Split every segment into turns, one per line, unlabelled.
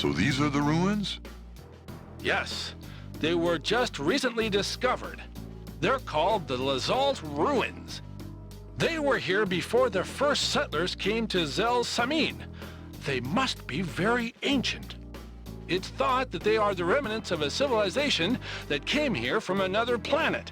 So these are the ruins?
Yes, they were just recently discovered. They're called the Lazalt Ruins. They were here before the first settlers came to Zel Samin. They must be very ancient. It's thought that they are the remnants of a civilization that came here from another planet.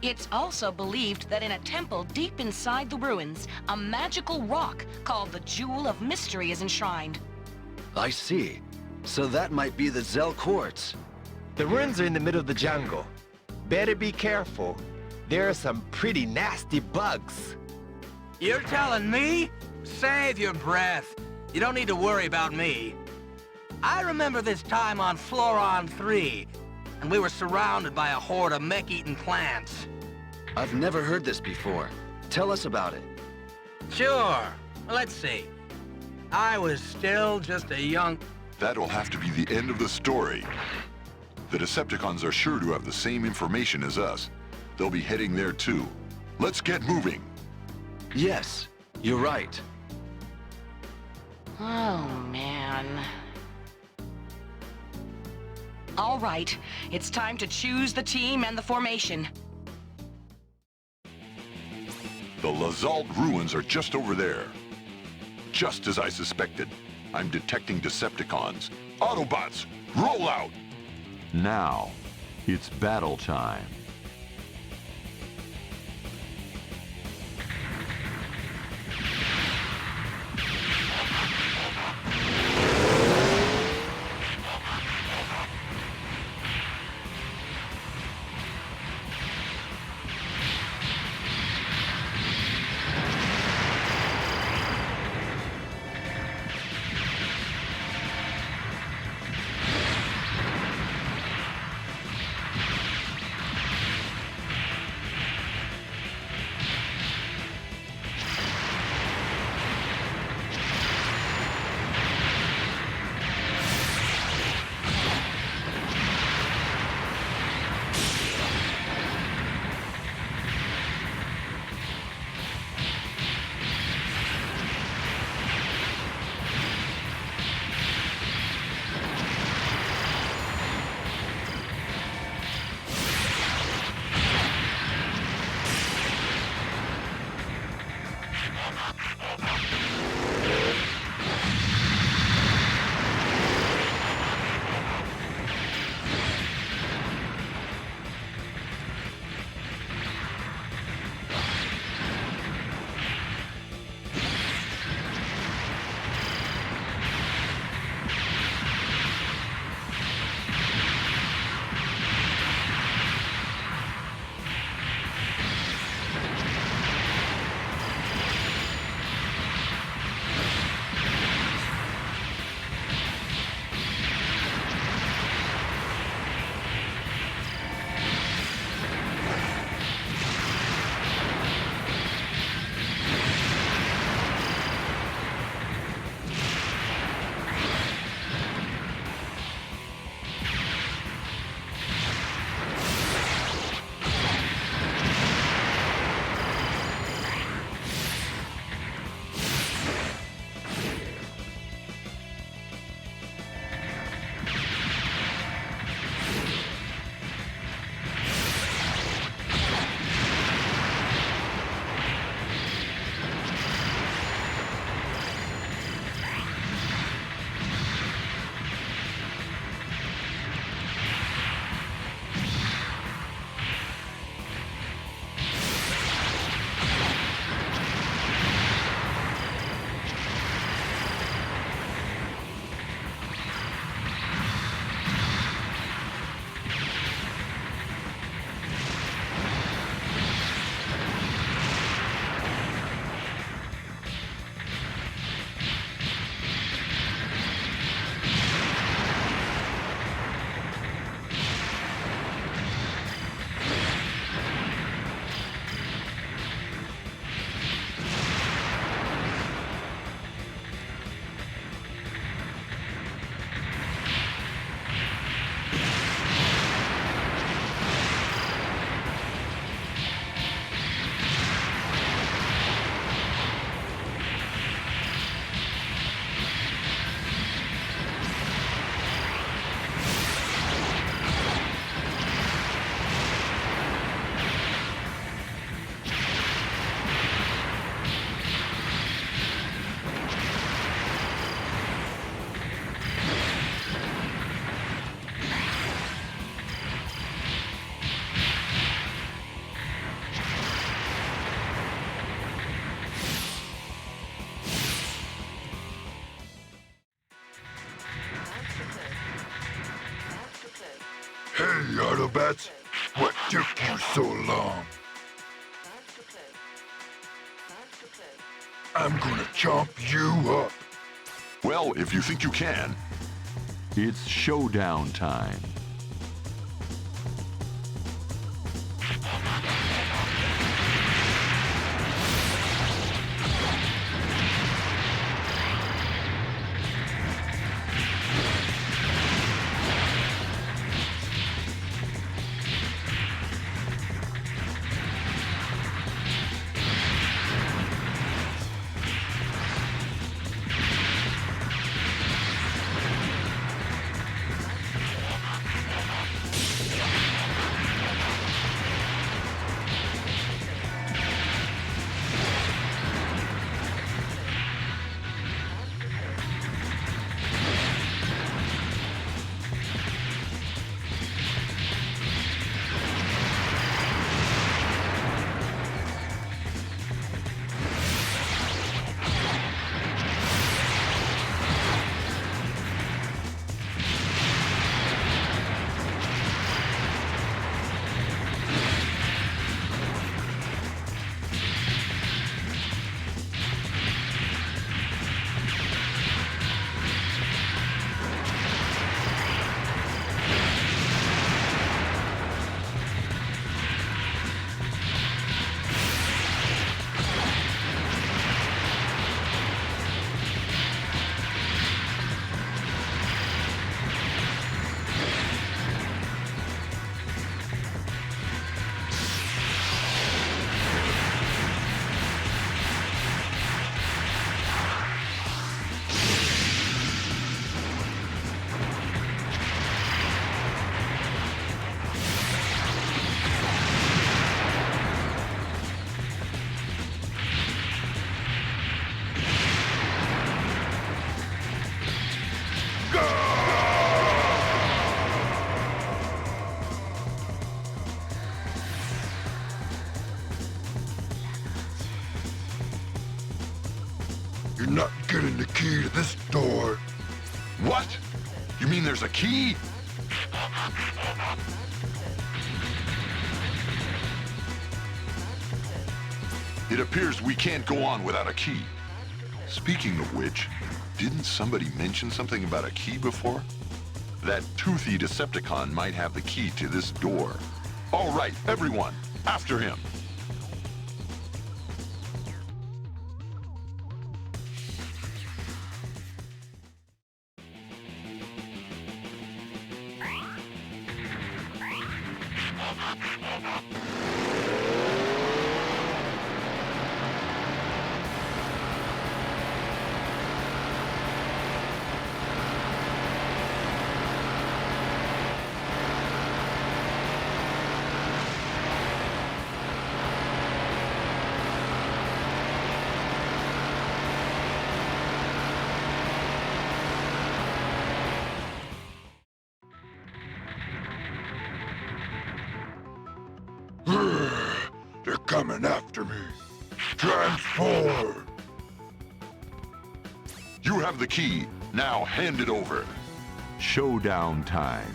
It's also believed that in a temple deep inside the ruins, a magical rock called the Jewel of Mystery is enshrined.
I see. So that might be the Zel Quartz.
The ruins are in the middle of the jungle. Better be careful. There are some pretty nasty bugs.
You're telling me? Save your breath. You don't need to worry about me. I remember this time on Floron 3, and we were surrounded by a horde of mech-eating plants.
I've never heard this before. Tell us about it.
Sure. Let's see. I was still just a young...
That'll have to be the end of the story. The Decepticons are sure to have the same information as us. They'll be heading there too. Let's get moving.
Yes, you're right.
Oh, man. All right, it's time to choose the team and the formation.
The Lazalt Ruins are just over there. Just as I suspected. I'm detecting Decepticons. Autobots, roll out!
Now, it's battle time.
Autobots. What took you so long? I'm gonna chomp you up.
Well, if you think you can.
It's showdown time.
You're not getting the key to this door.
What? You mean there's a key? It appears we can't go on without a key. Speaking of which, didn't somebody mention something about a key before? That toothy Decepticon might have the key to this door. All right, everyone, after him.
They're coming after me. Transform!
You have the key. Now hand it over.
Showdown time.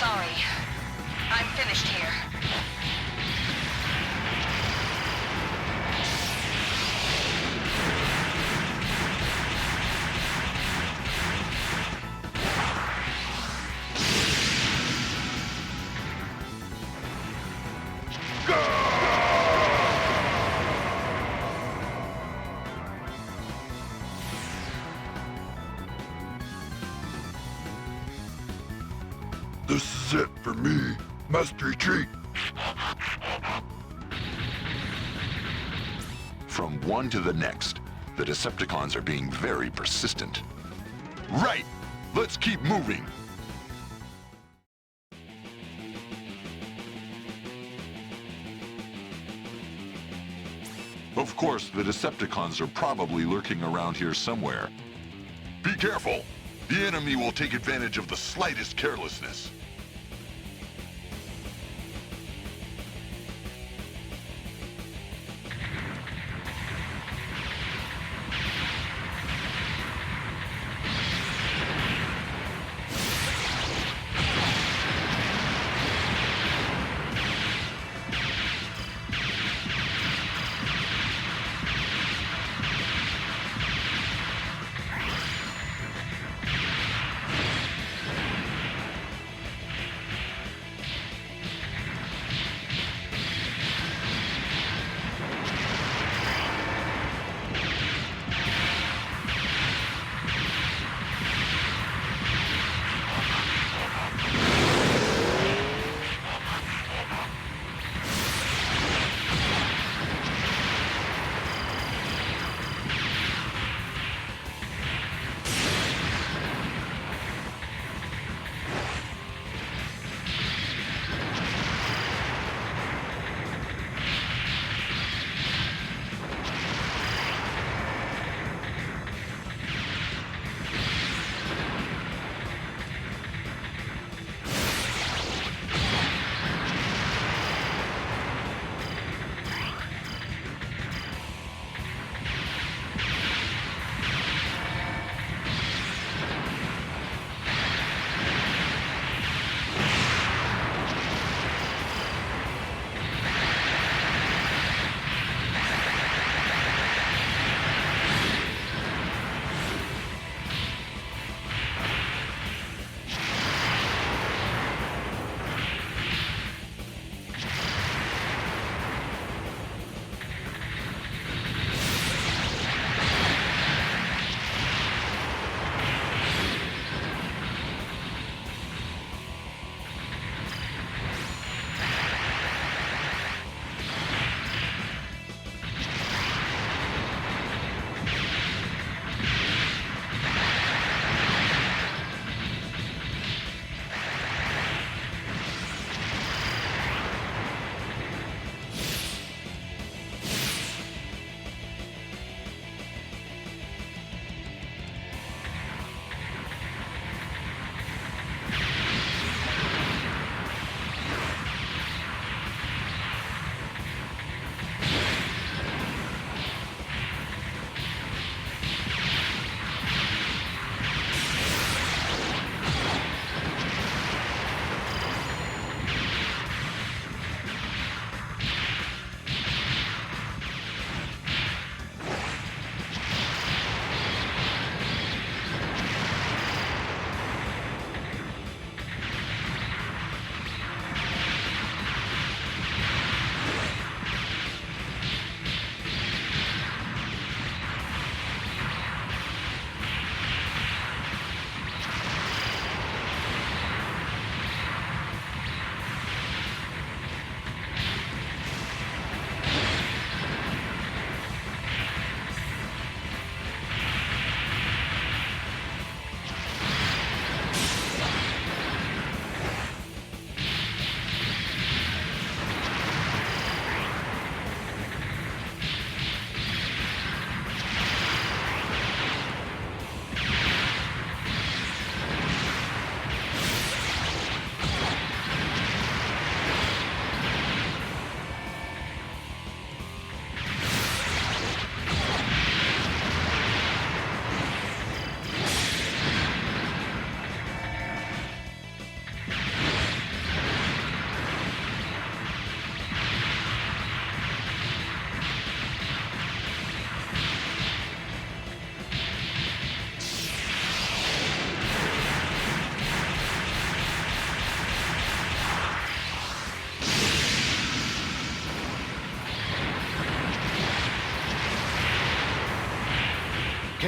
Sorry. I'm finished here.
This is it for me. Must retreat.
From one to the next, the Decepticons are being very persistent. Right! Let's keep moving! Of course, the Decepticons are probably lurking around here somewhere. Be careful! The enemy will take advantage of the slightest carelessness.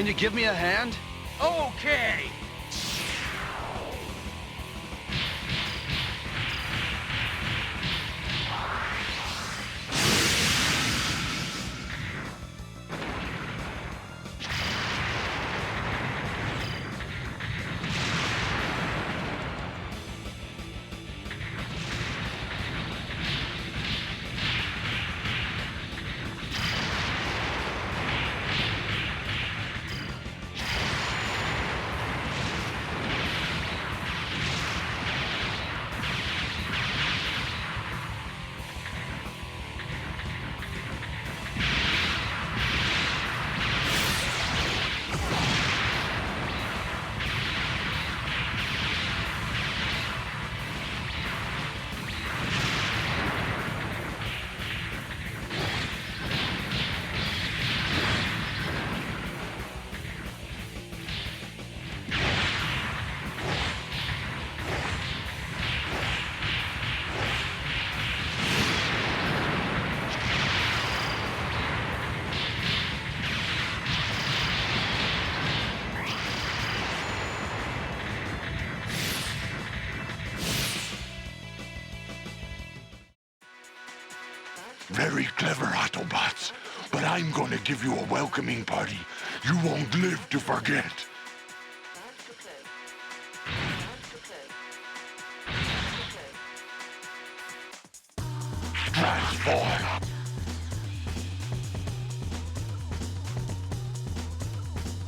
Can you give me a hand?
Okay.
Very clever, Autobots. But I'm gonna give you a welcoming party you won't live to forget. Transform!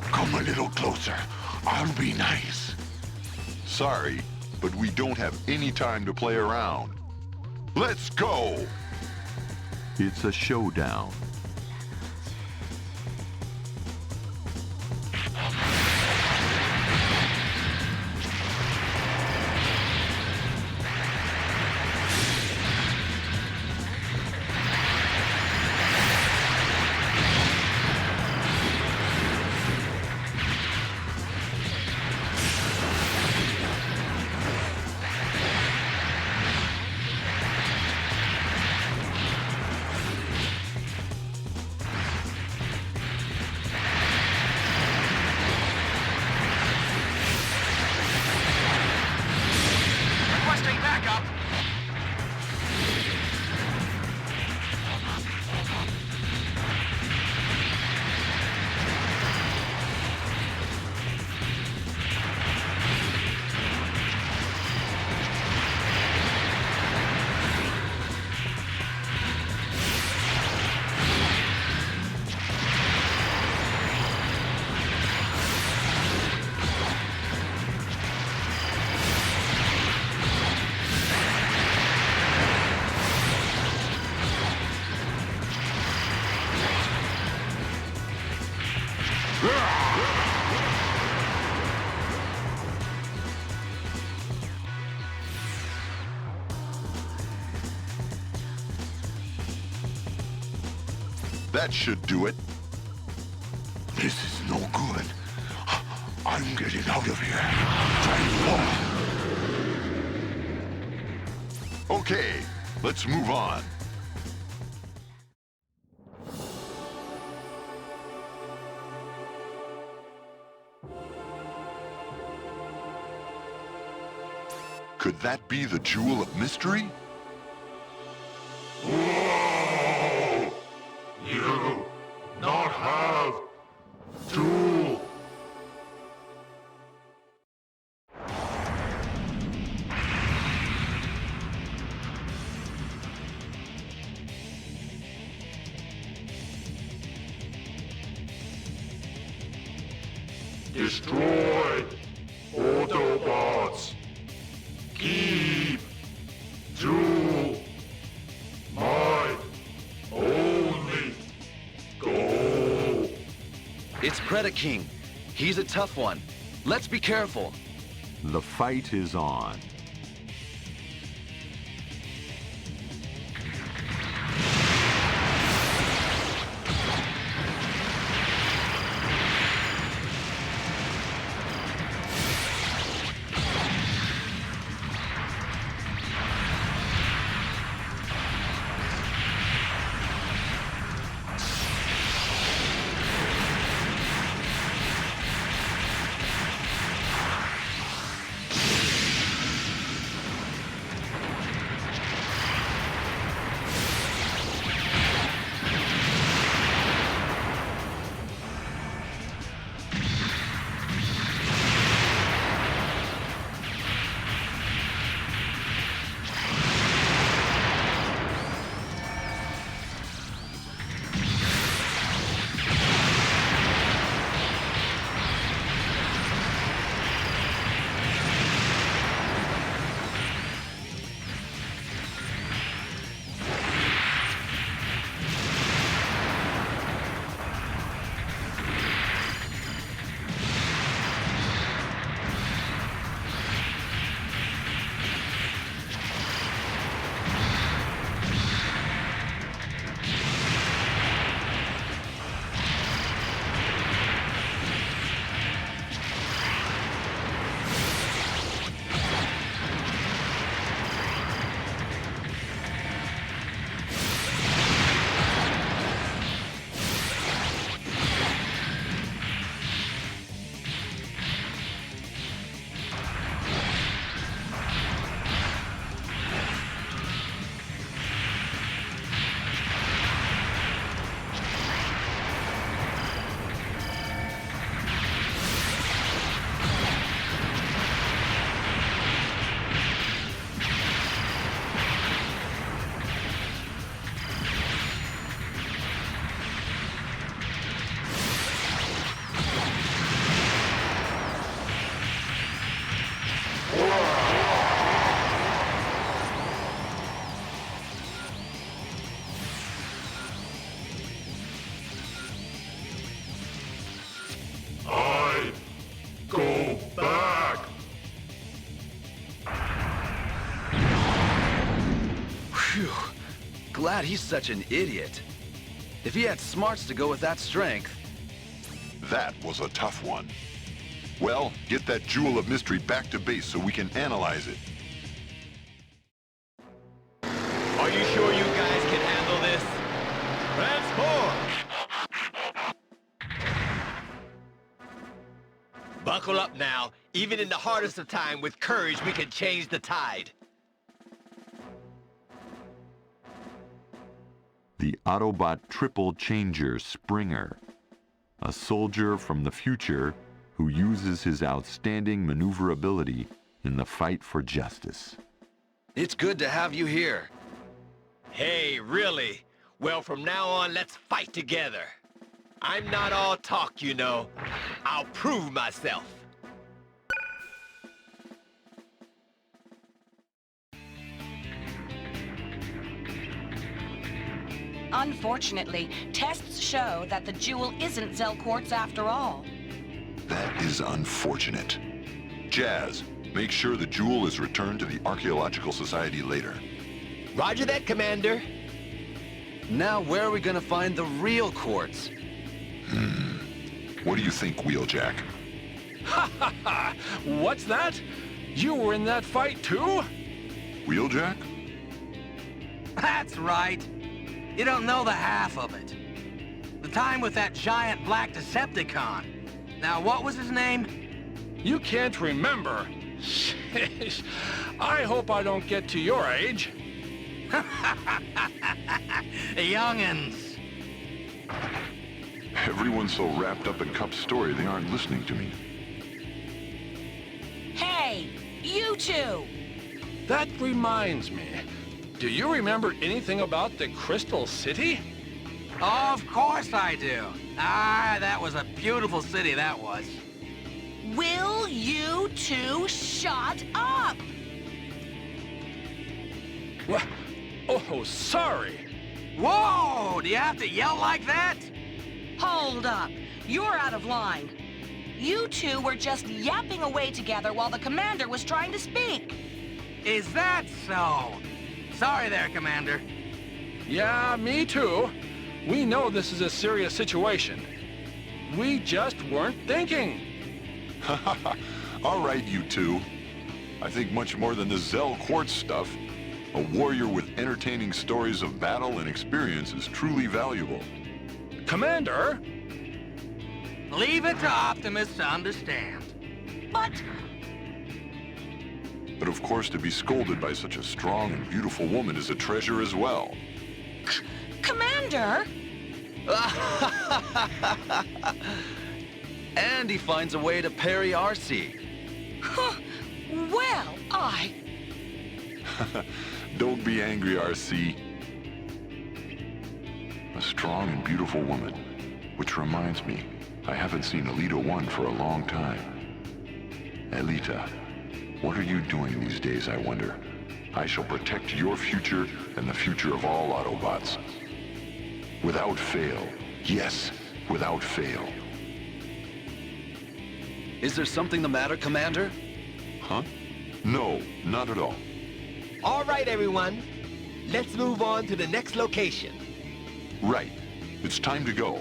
Come a little closer. I'll be nice.
Sorry, but we don't have any time to play around. Let's go!
It's a showdown.
That should do it.
This is no good. I'm getting out of here. Transform!
Okay, let's move on. Could that be the Jewel of Mystery?
You not have to. Destroy Autobots. Keep to my only goal.
It's Predaking. He's a tough one. Let's be careful.
The fight is on.
glad he's such an idiot. If he had smarts to go with that strength...
That was a tough one. Well, get that jewel of mystery back to base so we can analyze it.
Are you sure you guys can handle this? Transform! Buckle up now. Even in the hardest of time, with courage, we can change the tide.
The Autobot triple changer Springer, a soldier from the future who uses his outstanding maneuverability in the fight for justice.
It's good to have you here.
Hey, really? Well, from now on, let's fight together. I'm not all talk, you know. I'll prove myself.
Unfortunately, tests show that the jewel isn't Zell quartz after all.
That is unfortunate. Jazz, make sure the jewel is returned to the Archaeological Society later.
Roger that, Commander.
Now where are we gonna find the real quartz?
What do you think, Wheeljack?
Ha ha ha! What's that? You were in that fight too?
Wheeljack?
That's right. You don't know the half of it. The time with that giant black Decepticon. Now, what was his name?
You can't remember. Sheesh. I hope I don't get to your age.
Young'uns.
Everyone's so wrapped up in Cup's story, they aren't listening to me.
Hey, you two!
That reminds me. Do you remember anything about the Crystal City?
Of course I do. Ah, that was a beautiful city, that was.
Will you two shut up?
What? Oh, sorry.
Whoa! Do you have to yell like that?
Hold up. You're out of line. You two were just yapping away together while the commander was trying to speak.
Is that so? Sorry there, Commander.
Yeah, me too. We know this is a serious situation. We just weren't thinking.
All right, you two. I think much more than the Zell quartz stuff. A warrior with entertaining stories of battle and experience is truly valuable.
Commander?
Leave it to Optimus to understand.
But of course, to be scolded by such a strong and beautiful woman is a treasure as well.
Commander?
And he finds a way to parry RC.
Well,
Don't be angry, RC. A strong and beautiful woman. Which reminds me, I haven't seen Elita 1 for a long time. Elita, what are you doing these days, I wonder? I shall protect your future and the future of all Autobots. Without fail. Yes, without fail.
Is there something the matter, Commander?
Huh? No, not at all.
All right, everyone. Let's move on to the next location.
Right. It's time to go.